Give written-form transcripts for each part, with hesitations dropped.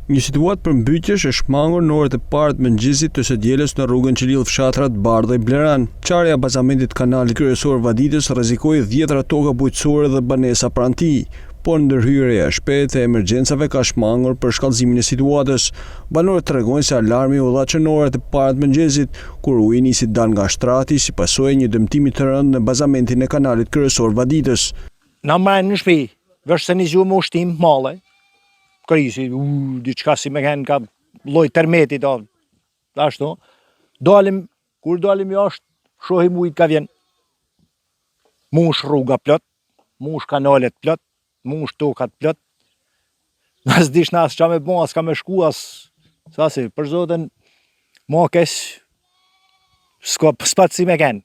Një situatë përmbytjesh e shmangur në orët e parë të mëngjesit të së dielës në rrugën që lidh fshatrat Bardha i Bleran. Qarja e bazamentit kanalit kryesor Vaditës rrezikoi 10 toka bujqësore dhe banesa pranë tij, por ndërhyrja e shpejtë e emergjencave ka shmangur për shkallëzimin e situatës. Banorët tregojnë se alarmi u dha në orët e parë të mëngjesit, kur uji nisi dal nga shtrati si pasojë e një dëmtimi të rëndë në bazamentin e kanalit kryesor Vaditës. Na marrën në shtëpi, vërstënizuar me ushtim malle. Krisi, diçka si me kanë ka lloj termeti ashtu. Kur dalim jashtë, shohim ujë ka vjen. Mush rruga plot, mush kanalet plot, mush tokat plot. Nas dish nas çka me bë, as ka me shku as sasi, për zotin, mo kesh s'pat si me kanë.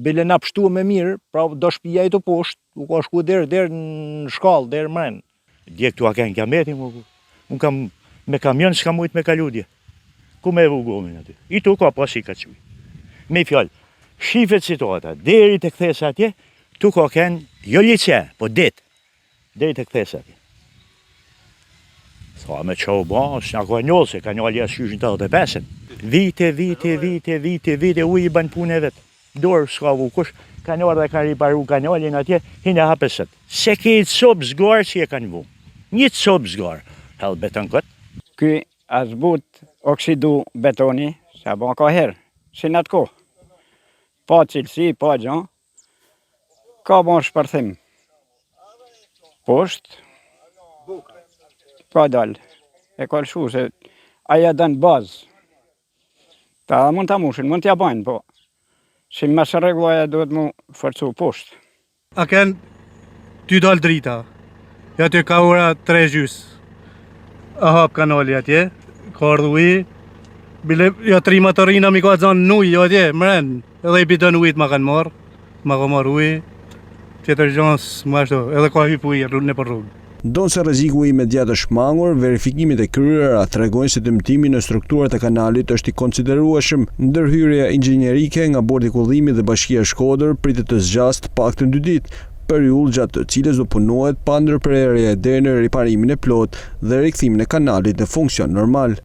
Bile na pështu me mirë, pra do shtëpia i të poshtë, u ka shku deri në shkallë, deri mren. Dje këtu a kënë kiameti, unë kam me kamion s'ka mujt me kaludje. Ku me evu gomin aty? I tu ka pas i ka quj. Me fjallë, shifet situata, deri të kthesa atje, tu ka kënë, jo lice, po dit, deri të kthesa atje. Sa me qohë ba, s'na ka njollë, se ka njollë jasë shyshin të 85. Vite, uj i ban punë e vetë. Dorë s'ka vu kush, ka njollë dhe ka riparu kanalin atje, hinë e hapesët. Se ke i copë zgarë që e kanë vu. Një copë zgarë, helë beton këtë. Ky a zbut oksidu betoni, sa bon ka herë, si në atë kohë. Pa cilësi, pa gjanë, ka bon shpërthim. Poshtë, ka dalë, e ka lëshu se aja dënë bazë. Ta mund të mushin, mund t'ja bajnë, po. Si mësë regulaja duhet mu forcu poshtë. A kënë ty dalë drita, ja ty ka ora 3 gjys. A hap kanali atje, ka ardhë ujë, bile ja 3 motorina mi ka zanë në ujë atje, mren, edhe i bidon ujët ma kanë marë, ma ka marë ujë, tjetër gjanës ma ashtu, edhe ka hyp ujë në për rrugë. Ndonë se rreziku i imediat është shmangur, verifikimet e kryera tregojnë se dëmtimi në strukturat e kanalit është i konsiderueshëm. Ndërhyrja inxhinierike nga bordi kullimi dhe Bashkia Shkodër pritet të zgjasë paktën 2 ditë, periudhë gjatë të cilës do punohet pa ndërprerje deri në riparimin e plotë dhe rikthimin e kanalit në funksion normal.